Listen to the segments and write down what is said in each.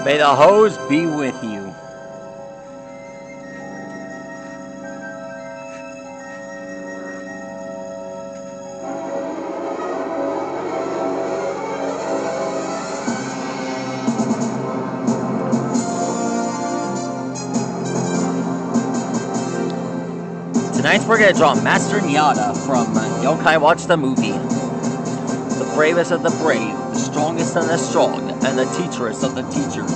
May the hose be with you. Tonight we're gonna draw Master Nyada from Yokai Watch the Movie. The bravest of the brave, the strongest of the strong, and the teacherest of the teachers.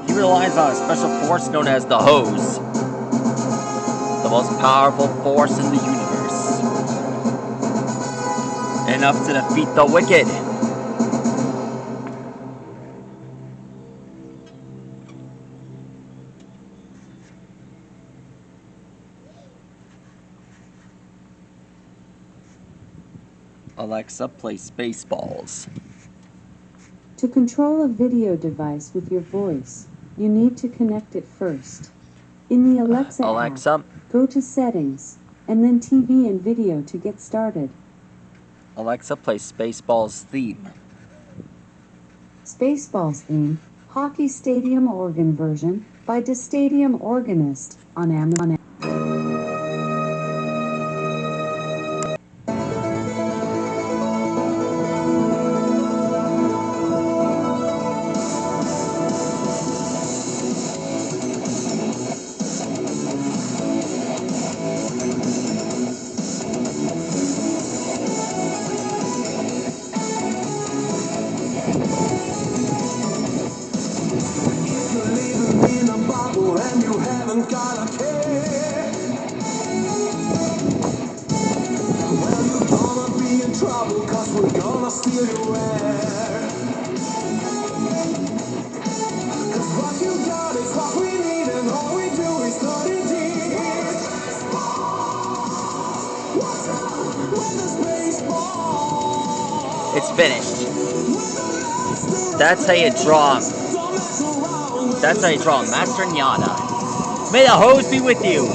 He relies on a special force known as the hose. The most powerful force in the universe. Enough to defeat the wicked. Alexa, play Spaceballs. To control a video device with your voice, you need to connect it first. In the Alexa app, go to Settings, and then TV and Video to get started. Alexa, play Spaceballs theme. Spaceballs theme, Hockey Stadium organ version, by the Stadium Organist, on Amazon. And you haven't got a care. Well, you're gonna be in trouble, cause we're gonna steal your air. Cause what you got is what we need, and all we do is study deep. What's up with the space ball? It's finished. That's how you draw. That's how you draw Master Nyada. May the hose be with you.